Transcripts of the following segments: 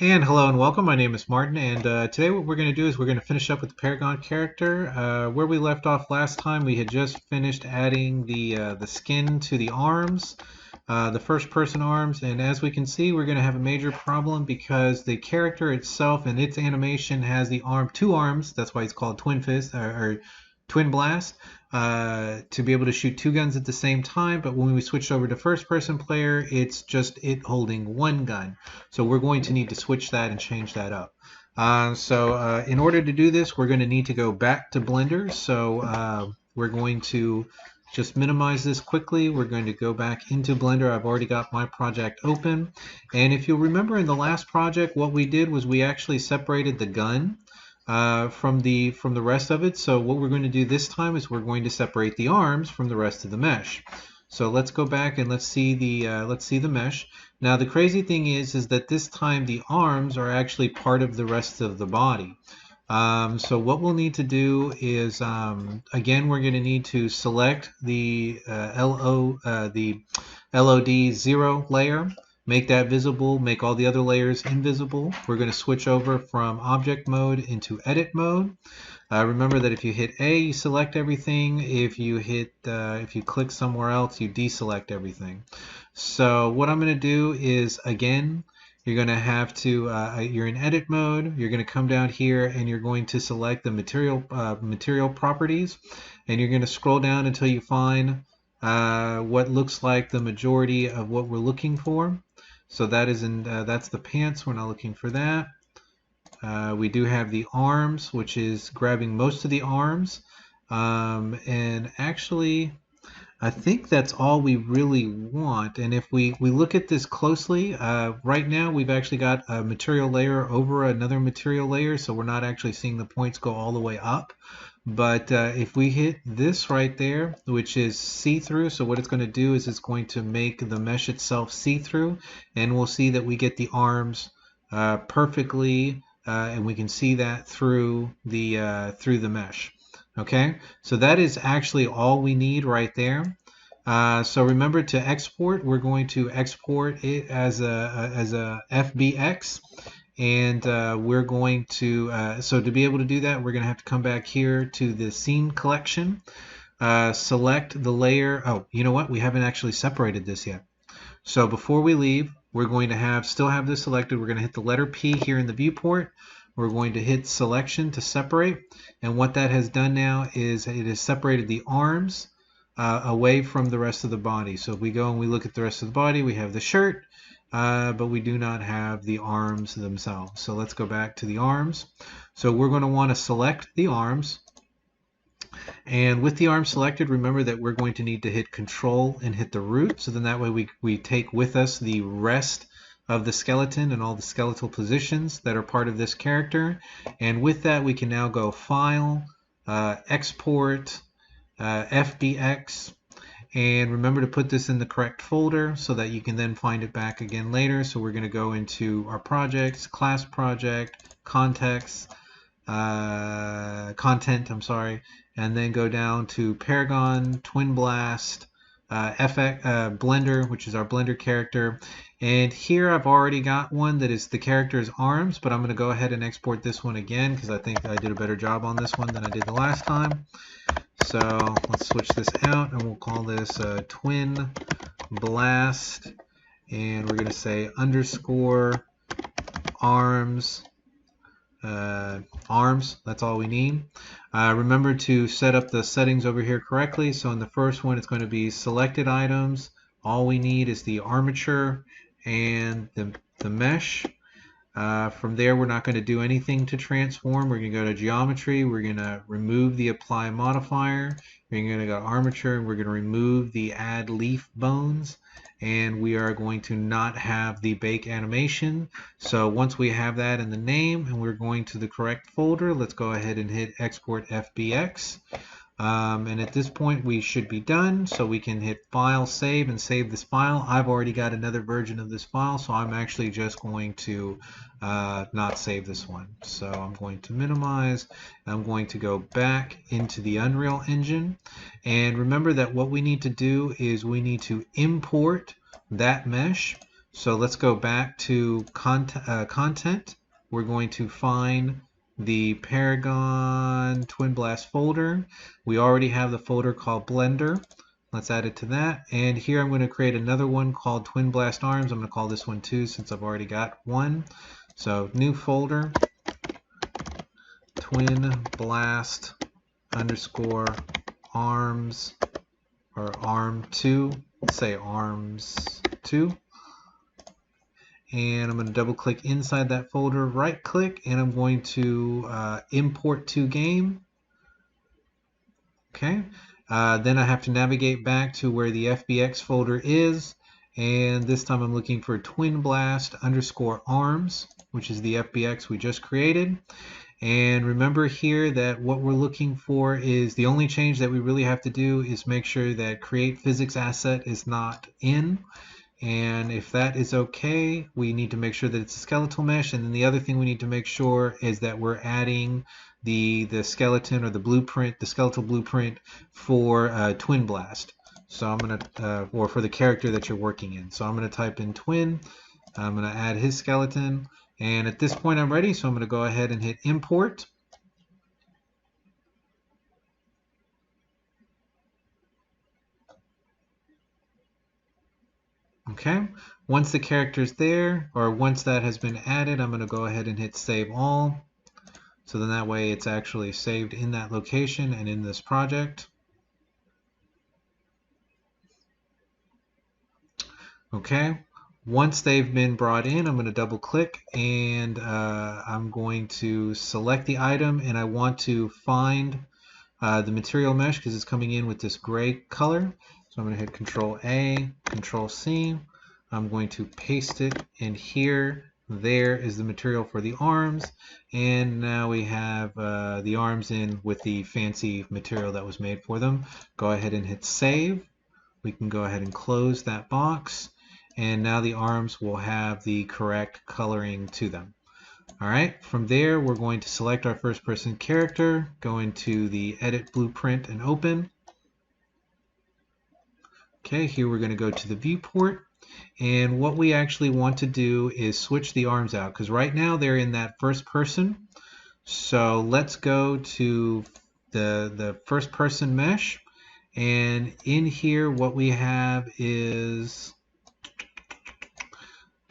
And hello and welcome. My name is Martin, and today what we're going to do is we're going to finish up with the Paragon character. Where we left off last time, we had just finished adding the skin to the arms, the first-person arms, and as we can see, we're going to have a major problem because the character itself and its animation has the two arms. That's why it's called Twin Fist or Twin Blast. To be able to shoot two guns at the same time, but when we switched over to first-person player, it's just it holding one gun. So we're going to need to switch that and change that up. In order to do this, we're going to need to go back to Blender. We're going to just minimize this quickly. We're going to go back into Blender. I've already got my project open. And if you'll remember in the last project, what we did was we actually separated the gun from the rest of it. So what we're going to do this time is we're going to separate the arms from the rest of the mesh. So let's go back and let's see the mesh. Now the crazy thing is that this time the arms are actually part of the rest of the body. So what we'll need to do is again we're going to need to select the LOD 0 layer. Make that visible, make all the other layers invisible. We're going to switch over from object mode into edit mode. Remember that if you hit A, you select everything. If you click somewhere else, you deselect everything. So what I'm going to do is, again, you're going to have to, you're in edit mode, you're going to come down here and you're going to select the material properties, and you're going to scroll down until you find what looks like the majority of what we're looking for. So that is that's the pants. We're not looking for that. We do have the arms, which is grabbing most of the arms. And actually, I think that's all we really want. And if we look at this closely, right now we've actually got a material layer over another material layer, so we're not actually seeing the points go all the way up. But if we hit this right there, which is see-through, so what it's going to do is it's going to make the mesh itself see-through, and we'll see that we get the arms perfectly, and we can see that through the mesh. Okay, so that is actually all we need right there. So remember to export, we're going to export it as a FBX. And we're going to, so to be able to do that, we're going to have to come back here to the scene collection, select the layer. Oh, you know what? We haven't actually separated this yet. So before we leave, we're going to still have this selected. We're going to hit the letter P here in the viewport. We're going to hit selection to separate. And what that has done now is it has separated the arms away from the rest of the body. So if we go and we look at the rest of the body, we have the shirt. But we do not have the arms themselves. So let's go back to the arms. So we're going to want to select the arms. And with the arms selected, remember that we're going to need to hit Control and hit the root. So then that way we take with us the rest of the skeleton and all the skeletal positions that are part of this character. And with that, we can now go File, Export, FBX. And remember to put this in the correct folder so that you can then find it back again later. So we're going to go into our projects, class project, context, content, I'm sorry, and then go down to Paragon, Twin Blast, Blender, which is our Blender character. And here I've already got one that is the character's arms, but I'm going to go ahead and export this one again because I think I did a better job on this one than I did the last time. So let's switch this out and we'll call this Twin Blast, and we're going to say underscore arms. Arms, that's all we need. Remember to set up the settings over here correctly. So in the first one, it's going to be selected items. All we need is the armature and the mesh. From there, we're not going to do anything to transform. We're going to go to geometry. We're going to remove the apply modifier. We're going to go to armature, and we're going to remove the add leaf bones. And we are going to not have the bake animation. So once we have that in the name and we're going to the correct folder, let's go ahead and hit export FBX. And at this point we should be done, so we can hit file, save, and save this file. I've already got another version of this file, so I'm actually just going to not save this one. So I'm going to minimize. I'm going to go back into the Unreal Engine, and remember that what we need to do is we need to import that mesh So let's go back to content. We're going to find the Paragon Twin Blast folder. We already have the folder called Blender. Let's add it to that. And here I'm going to create another one called Twin Blast Arms. I'm going to call this one 2 since I've already got one. So new folder, Twin Blast underscore arms, or arm2, say arms2. And I'm going to double click inside that folder, right click, and I'm going to import to game. Okay. Then I have to navigate back to where the FBX folder is, and this time I'm looking for Twin Blast underscore arms, which is the FBX we just created. And remember here that what we're looking for is the only change that we really have to do is make sure that create physics asset is not in. And if that is okay, we need to make sure that it's a skeletal mesh. And then the other thing we need to make sure is that we're adding the skeleton or the blueprint, the skeletal blueprint for Twin Blast. So I'm going to, or for the character that you're working in. So I'm going to type in Twin. I'm going to add his skeleton. And at this point I'm ready. So I'm going to go ahead and hit import. Okay, once the character's there, or once that has been added, I'm going to go ahead and hit save all. So then that way it's actually saved in that location and in this project. Okay, once they've been brought in, I'm going to double click and I'm going to select the item, and I want to find the material mesh because it's coming in with this gray color. So I'm going to hit Control A, Control C. I'm going to paste it in here. There is the material for the arms, and now we have the arms in with the fancy material that was made for them. Go ahead and hit save. We can go ahead and close that box, and now the arms will have the correct coloring to them. All right, from there we're going to select our first person character, go into the edit blueprint and open. Okay, here we're going to go to the viewport, and what we actually want to do is switch the arms out because right now they're in that first person. So let's go to the first person mesh, and in here what we have is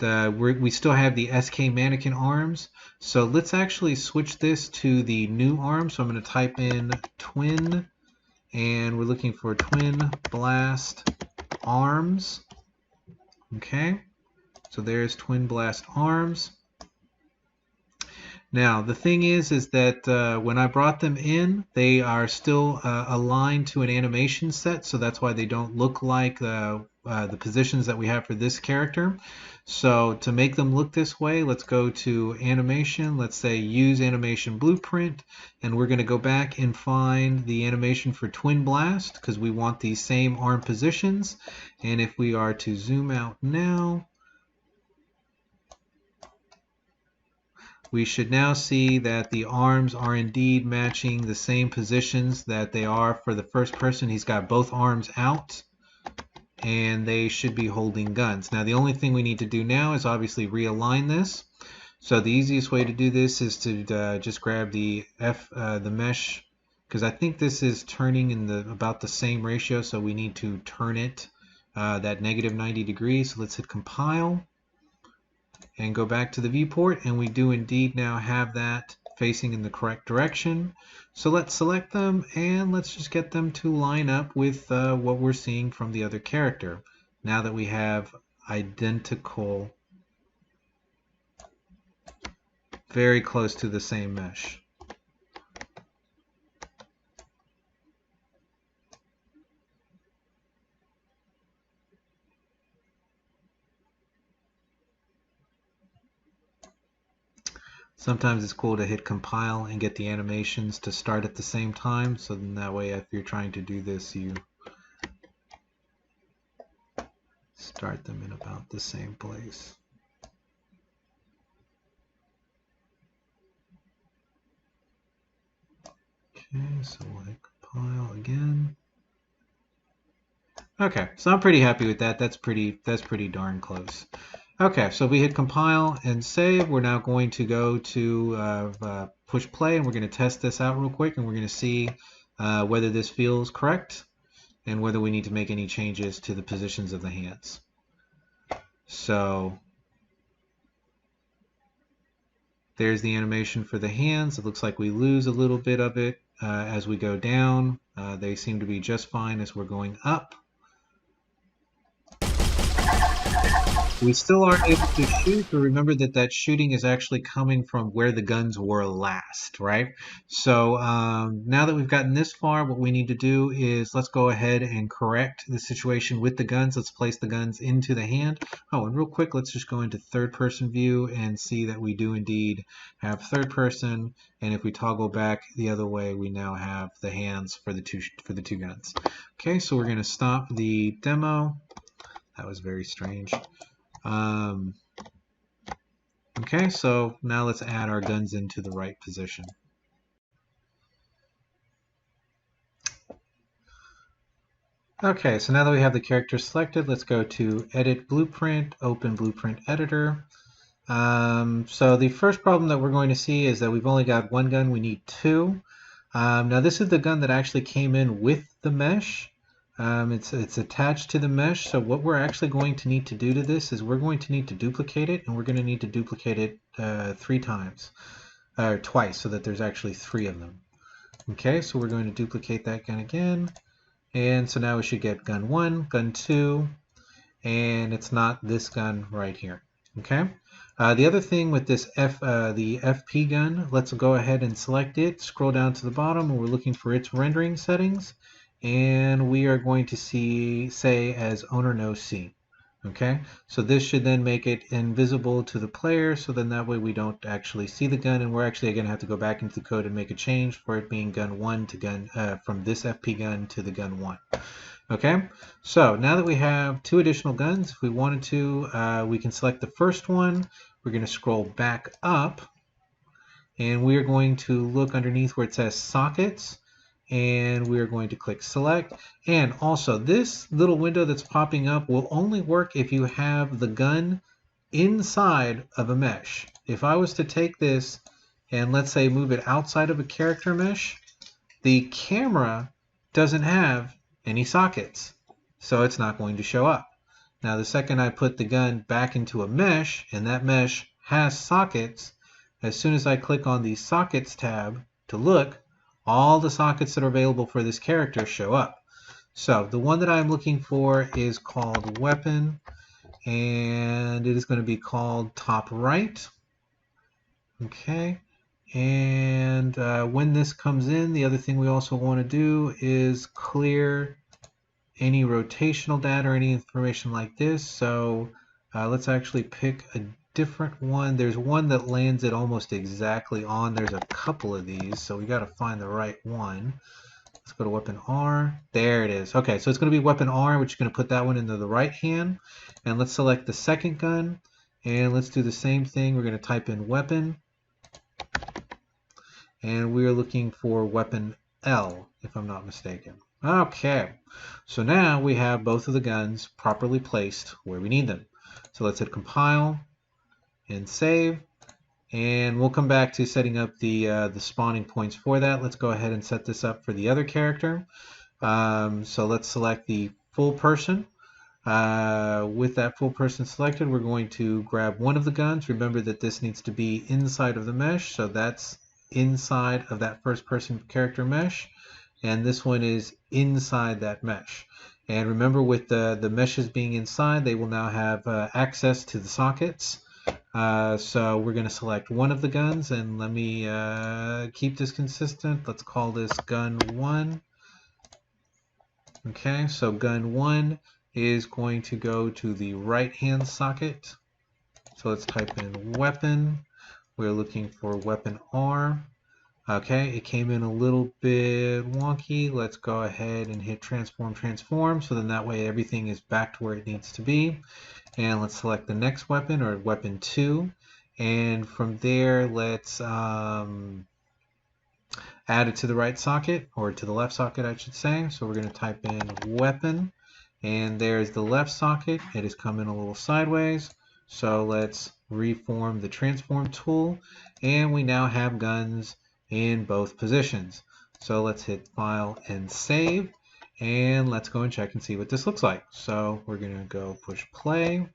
we still have the SK mannequin arms. So let's actually switch this to the new arm. So I'm going to type in twin, and we're looking for Twin Blast arms. Okay, so there's Twin Blast arms. Now the thing is that when I brought them in, they are still aligned to an animation set, so that's why they don't look like the positions that we have for this character. So to make them look this way, let's go to animation. Let's say use animation blueprint, and we're going to go back and find the animation for Twin Blast because we want these same arm positions. And if we are to zoom out now, we should now see that the arms are indeed matching the same positions that they are for the first person. He's got both arms out, and they should be holding guns. Now the only thing we need to do now is obviously realign this. So the easiest way to do this is to just grab the mesh, because I think this is turning in about the same ratio, so we need to turn it that negative 90 degrees. So let's hit compile and go back to the viewport, and we do indeed now have that facing in the correct direction. So let's select them and let's just get them to line up with what we're seeing from the other character now that we have identical, very close to the same mesh. Sometimes it's cool to hit compile and get the animations to start at the same time, so then that way if you're trying to do this, you start them in about the same place. Okay, so we'll hit compile again. Okay, so I'm pretty happy with that. That's pretty darn close. Okay, so we hit compile and save. We're now going to go to push play, and we're going to test this out real quick, and we're going to see whether this feels correct and whether we need to make any changes to the positions of the hands. So there's the animation for the hands. It looks like we lose a little bit of it as we go down. They seem to be just fine as we're going up. We still aren't able to shoot, but remember that that shooting is actually coming from where the guns were last, right? So now that we've gotten this far, what we need to do is let's go ahead and correct the situation with the guns. Let's place the guns into the hand. Oh, and real quick, let's just go into third-person view and see that we do indeed have third person. And if we toggle back the other way, we now have the hands for the two guns. Okay, so we're going to stop the demo. That was very strange. Okay, so now let's add our guns into the right position. Okay, so now that we have the character selected, let's go to Edit Blueprint, Open Blueprint Editor. So the first problem that we're going to see is that we've only got one gun, we need two. Now this is the gun that actually came in with the mesh. It's attached to the mesh, so what we're actually going to need to do to this is we're going to need to duplicate it, and we're going to need to duplicate it 3 times, or twice, so that there's actually 3 of them. Okay, so we're going to duplicate that gun again, and so now we should get gun 1, gun 2, and it's not this gun right here. Okay. The other thing with this the FP gun, let's go ahead and select it, scroll down to the bottom, and we're looking for its rendering settings. And we are going to say as owner no see. Okay, so this should then make it invisible to the player, so then that way we don't actually see the gun, and we're actually going to have to go back into the code and make a change for it being gun 1 to gun from this FP gun to the gun 1. Okay, so now that we have 2 additional guns, if we wanted to, we can select the first one. We're going to scroll back up, and we are going to look underneath where it says sockets. And we are going to click select. And also this little window that's popping up will only work if you have the gun inside of a mesh. If I was to take this and let's say move it outside of a character mesh, the camera doesn't have any sockets, so it's not going to show up. Now the second I put the gun back into a mesh and that mesh has sockets, as soon as I click on the sockets tab to look, all the sockets that are available for this character show up. So the one that I'm looking for is called weapon, and it is going to be called top right. Okay, and when this comes in, the other thing we also want to do is clear any rotational data or any information like this. So let's actually pick a different one. There's one that lands it almost exactly on. There's a couple of these, so we got to find the right one. Let's go to weapon R. There it is. Okay, so it's going to be weapon R, which is going to put that one into the right hand. And let's select the second gun, and let's do the same thing. We're going to type in weapon, and we're looking for weapon L, if I'm not mistaken. Okay, so now we have both of the guns properly placed where we need them. So let's hit compile and save, and we'll come back to setting up the spawning points for that. Let's go ahead and set this up for the other character. So let's select the full person. With that full person selected, we're going to grab one of the guns. Remember that this needs to be inside of the mesh, so that's inside of that first person character mesh, and this one is inside that mesh. And remember, with the meshes being inside, they will now have access to the sockets. So we're going to select one of the guns, and let me keep this consistent. Let's call this gun 1. Okay, so gun 1 is going to go to the right hand socket. So let's type in weapon. We're looking for weapon R. Okay, it came in a little bit wonky. Let's go ahead and hit transform, so then that way everything is back to where it needs to be. And let's select the next weapon, or weapon 2, and from there let's add it to the right socket, or to the left socket I should say. So we're going to type in weapon, and there's the left socket. It is coming a little sideways, So let's reform the transform tool, and we now have guns in both positions. So let's hit File and Save, and let's go and check and see what this looks like. So we're going to go push play.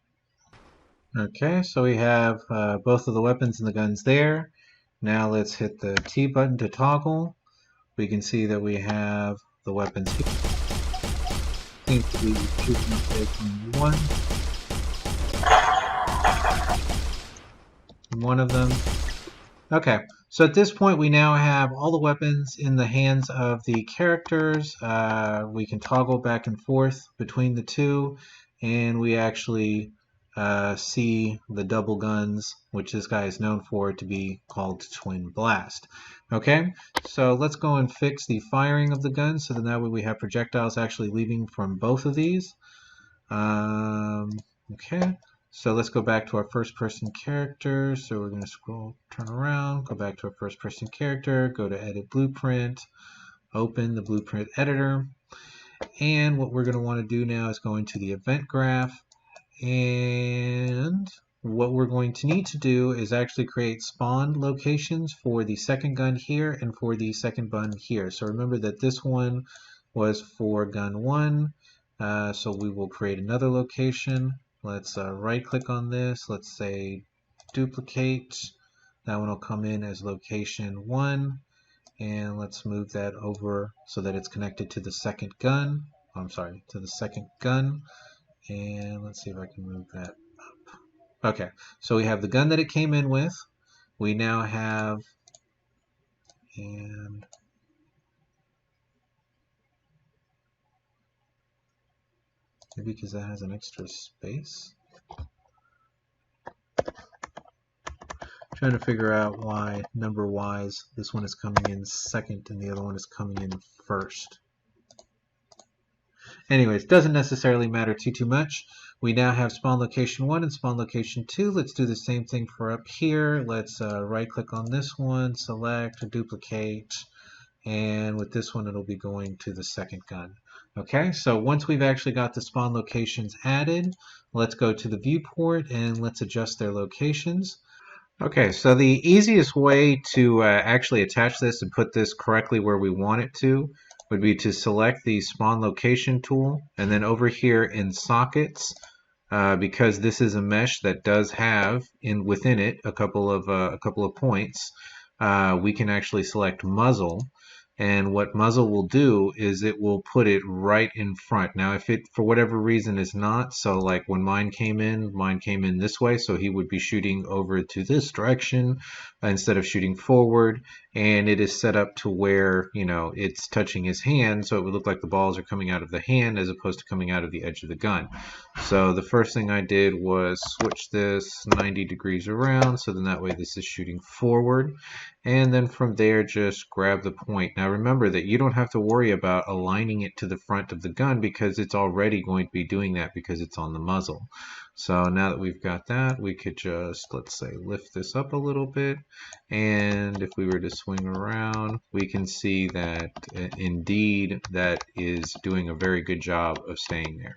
Okay, so we have both of the weapons and the guns there. Now let's hit the T button to toggle. We can see that we have the weapons here. Seems to be shooting up there from one of them. Okay, so at this point we now have all the weapons in the hands of the characters. We can toggle back and forth between the two, and we actually see the double guns, which this guy is known for to be called Twin Blast. Okay, so let's go and fix the firing of the guns so that way we have projectiles actually leaving from both of these. Okay, so let's go back to our first person character. So we're going to scroll, turn around, go back to our first person character, go to Edit Blueprint, open the Blueprint Editor. And what we're going to want to do now is go into the event graph. And what we're going to need to do is actually create spawn locations for the second gun here and for the second gun here. So remember that this one was for gun 1. So we will create another location. Let's right click on this. Let's say duplicate. That one will come in as location 1. And let's move that over so that it's connected to the second gun. I'm sorry, to the second gun. And let's see if I can move that up. Okay, so we have the gun that it came in with. We now have, and maybe because that has an extra space. Trying to figure out why, number-wise, this one is coming in second and the other one is coming in first. Anyways, doesn't necessarily matter too much. We now have spawn location 1 and spawn location 2. Let's do the same thing for up here. Let's right click on this one, select, duplicate, and with this one it'll be going to the second gun. Okay, so once we've actually got the spawn locations added, let's go to the viewport and let's adjust their locations. Okay, so the easiest way to actually attach this and put this correctly where we want it to would be to select the spawn location tool, and then over here in sockets, because this is a mesh that does have within it a couple of points, we can actually select muzzle. And what muzzle will do is it will put it right in front. Now, if it, for whatever reason, is not, so like when mine came in this way, so he would be shooting over to this direction instead of shooting forward. And it is set up to where, you know, it's touching his hand, so it would look like the balls are coming out of the hand as opposed to coming out of the edge of the gun. So the first thing I did was switch this 90 degrees around, so then that way this is shooting forward. And then from there, just grab the point. Now remember that you don't have to worry about aligning it to the front of the gun because it's already going to be doing that because it's on the muzzle. So now that we've got that, we could just, let's say, lift this up a little bit. And if we were to swing around, we can see that indeed that is doing a very good job of staying there.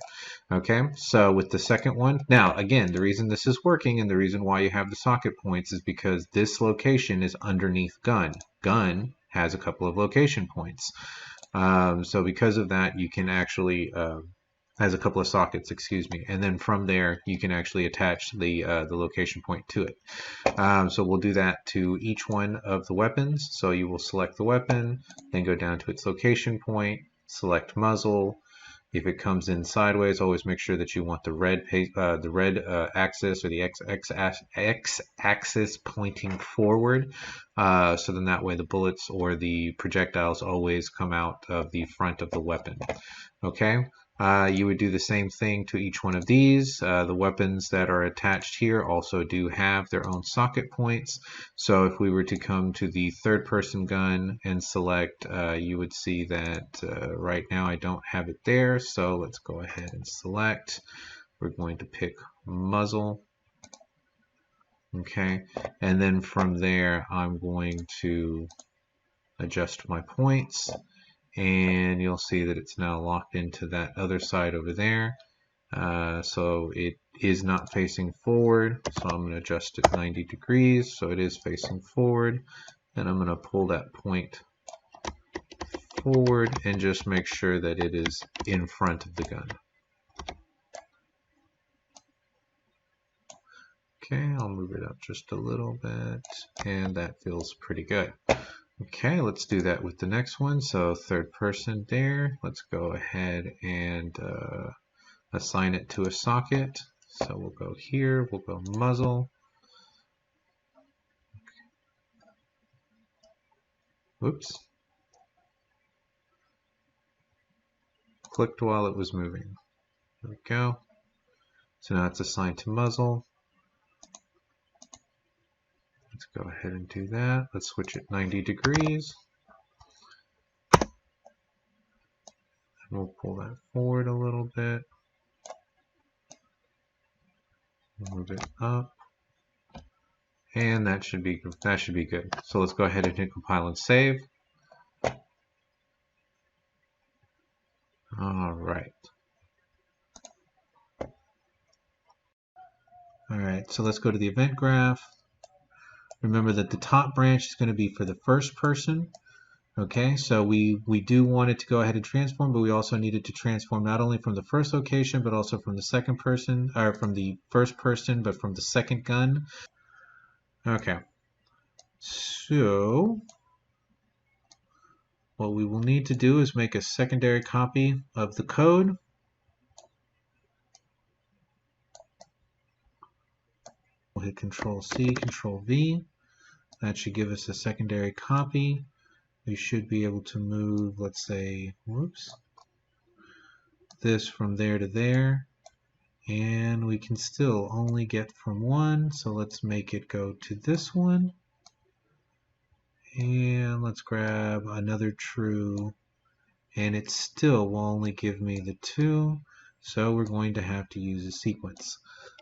Okay, so with the second one, now again, the reason this is working and the reason why you have the socket points is because this location is underneath gun. Gun has a couple of location points. So because of that, you can actually has a couple of sockets, excuse me, and then from there you can actually attach the location point to it. So we'll do that to each one of the weapons. So you will select the weapon, then go down to its location point, select muzzle. If it comes in sideways, always make sure that you want the red axis or the x-axis pointing forward. So then that way the bullets or the projectiles always come out of the front of the weapon. Okay. You would do the same thing to each one of these. The weapons that are attached here also do have their own socket points. So if we were to come to the third person gun and select, you would see that right now I don't have it there. So let's go ahead and select. We're going to pick muzzle. Okay, and then from there I'm going to adjust my points. And you'll see that it's now locked into that other side over there. So it is not facing forward. So I'm going to adjust it 90 degrees so it is facing forward. And I'm going to pull that point forward and just make sure that it is in front of the gun. Okay, I'll move it up just a little bit, and that feels pretty good. Okay, let's do that with the next one. So third person there. Let's go ahead and assign it to a socket. So we'll go here, we'll go muzzle. Whoops. Clicked while it was moving. There we go. So now it's assigned to muzzle. Let's go ahead and do that. Let's switch it 90 degrees. And we'll pull that forward a little bit. Move it up. And that should be good. So let's go ahead and hit compile and save. All right. All right, so let's go to the event graph. Remember that the top branch is going to be for the first person. Okay, so we do want it to go ahead and transform, but we also need it to transform not only from the first location, but also from the second person, or from the first person, but from the second gun. Okay, so what we will need to do is make a secondary copy of the code. We'll hit Control-C, Control-V. That should give us a secondary copy. We should be able to move, let's say, whoops, this from there to there. And we can still only get from one, so let's make it go to this one. And let's grab another true, and it still will only give me the 2, so we're going to have to use a sequence.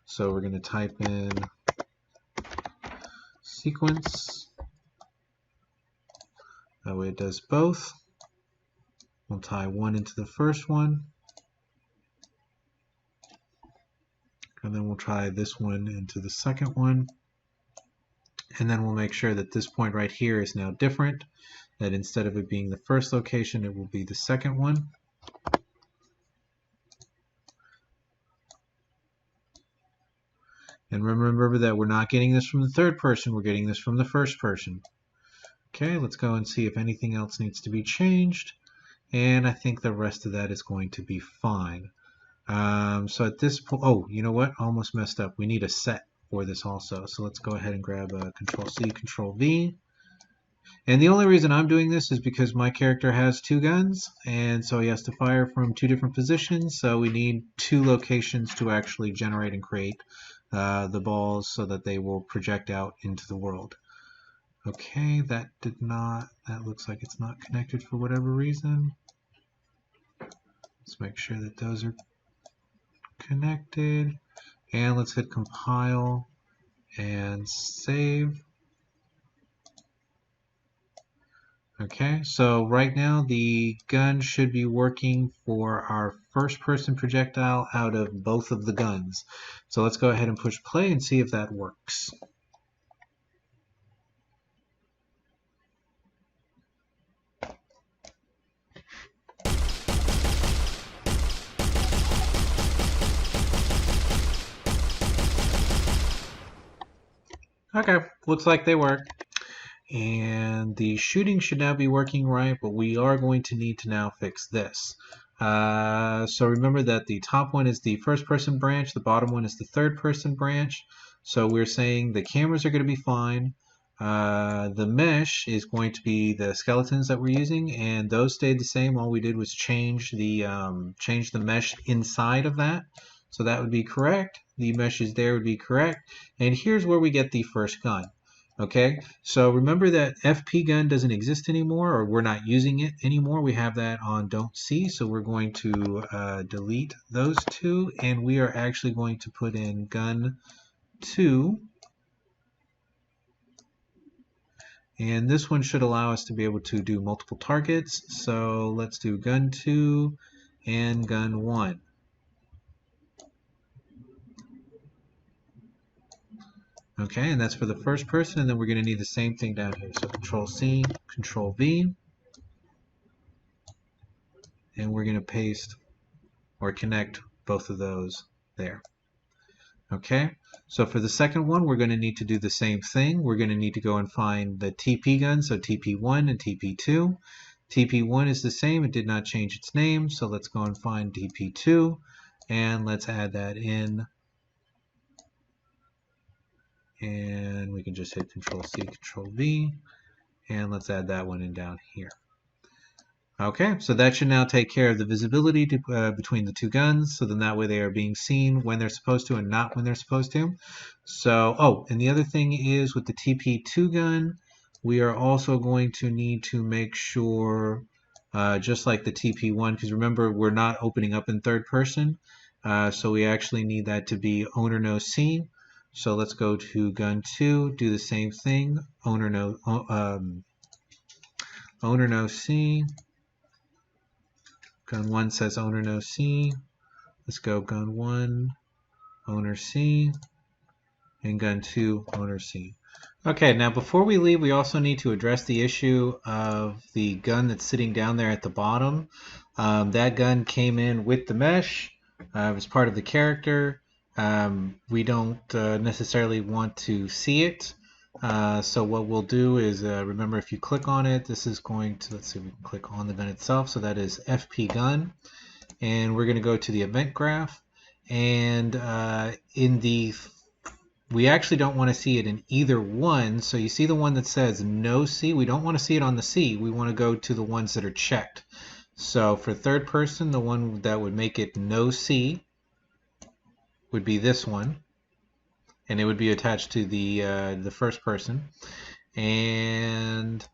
So we're going to type in sequence. That way it does both. We'll tie 1 into the first one. And then we'll try this one into the second one. And then we'll make sure that this point right here is now different. That instead of it being the first location, it will be the second one. And remember that we're not getting this from the third person, we're getting this from the first person. Okay, let's go and see if anything else needs to be changed. And I think the rest of that is going to be fine. So at this point, oh, you know what? Almost messed up. We need a set for this also. So let's go ahead and grab Control-C, Control-V. And the only reason I'm doing this is because my character has 2 guns, and so he has to fire from 2 different positions. So we need 2 locations to actually generate and create the balls so that they will project out into the world. Okay, that looks like it's not connected for whatever reason. Let's make sure that those are connected. And let's hit compile and save. Okay, so right now the gun should be working for our first person projectile out of both of the guns. So let's go ahead and push play and see if that works. Okay, looks like they work. And the shooting should now be working right, but we are going to need to now fix this. So remember that the top one is the first person branch, the bottom one is the third person branch. So we're saying the cameras are going to be fine. The mesh is going to be the skeletons that we're using, and those stayed the same. All we did was change the mesh inside of that. So that would be correct. The meshes there would be correct. And here's where we get the first gun. Okay, so remember that FP gun doesn't exist anymore, or we're not using it anymore. We have that on don't see, so we're going to delete those 2, and we are actually going to put in gun 2. And this one should allow us to be able to do multiple targets. So let's do gun 2 and gun 1. Okay, and that's for the first person, and then we're going to need the same thing down here. So Control-C, Control-V, and we're going to paste or connect both of those there. Okay, so for the second one, we're going to need to do the same thing. We're going to need to go and find the TP gun, so TP1 and TP2. TP1 is the same, it did not change its name, so let's go and find TP2, and let's add that in. And we can just hit Control-C, Control-V, and let's add that one in down here. Okay, so that should now take care of the visibility between the two guns, so then that way they are being seen when they're supposed to and not when they're supposed to. So, oh, and the other thing is with the TP2 gun, we are also going to need to make sure, just like the TP1, because remember, we're not opening up in third person, so we actually need that to be owner no C. So let's go to gun 2, do the same thing, owner no C. Gun 1 says owner no C. Let's go gun 1, owner C, and gun 2, owner C. Okay, now before we leave, we also need to address the issue of the gun that's sitting down there at the bottom. That gun came in with the mesh. It was part of the character. We don't necessarily want to see it. So what we'll do is, remember, if you click on it, this is going to, let's see if we can click on the gun itself. So that is FP gun. And we're going to go to the event graph. And we actually don't want to see it in either one. So you see the one that says no C. We don't want to see it on the C. We want to go to the ones that are checked. So for third person, the one that would make it no C would be this one, and it would be attached to the first person. And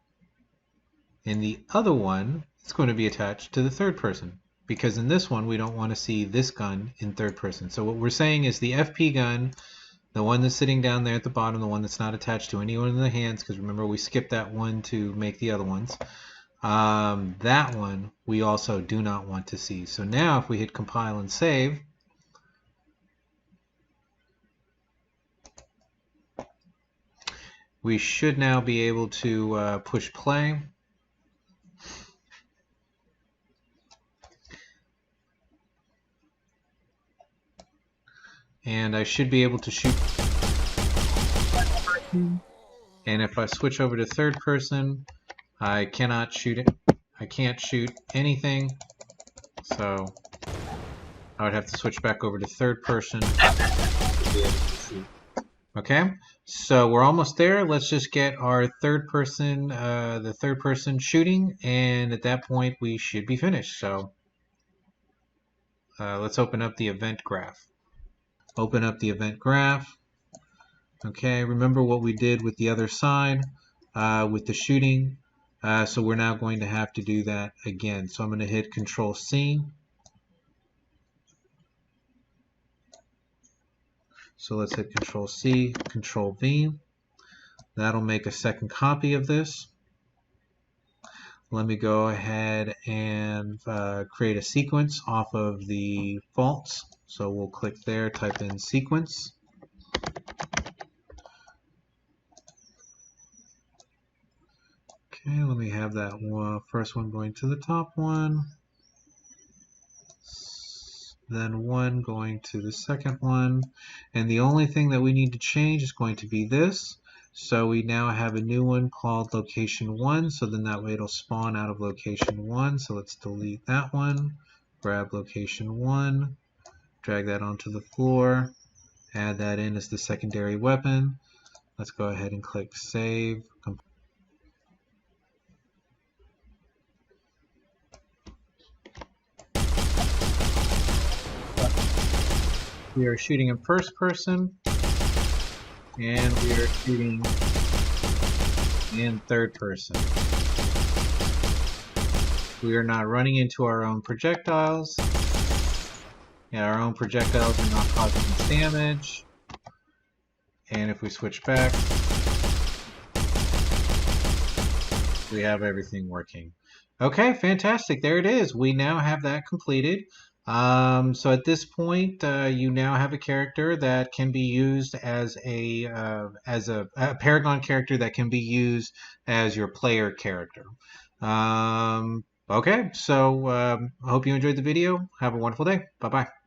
in the other one, it's going to be attached to the third person, because in this one we don't want to see this gun in third person. So what we're saying is the FP gun, the one that's sitting down there at the bottom, the one that's not attached to anyone in the hands, because remember we skipped that one to make the other ones, that one we also do not want to see. So now if we hit compile and save, we should now be able to push play. And I should be able to shoot. And if I switch over to third person, I cannot shoot it. I can't shoot anything. So I would have to switch back over to third person to be able to shoot. Okay, so we're almost there. Let's just get our third person, the third person shooting, and at that point we should be finished. So let's open up the event graph. Open up the event graph. Okay, remember what we did with the other side with the shooting. So we're now going to have to do that again. So I'm going to hit Control-C. So let's hit Control-C, Control-V. That'll make a second copy of this. Let me go ahead and create a sequence off of the faults. So we'll click there, type in sequence. Okay, let me have that first one going to the top one. Then one going to the second one, and the only thing that we need to change is going to be this. So we now have a new one called location 1, so then that way it'll spawn out of location 1. So let's delete that one, grab location 1, drag that onto the floor, add that in as the secondary weapon. Let's go ahead and click save. We are shooting in first person, and we are shooting in third person. We are not running into our own projectiles. Yeah, our own projectiles are not causing us damage. And if we switch back, we have everything working. Okay, fantastic. There it is. We now have that completed. So at this point, you now have a character that can be used as a Paragon character that can be used as your player character. Okay, so I hope you enjoyed the video. Have a wonderful day. Bye bye.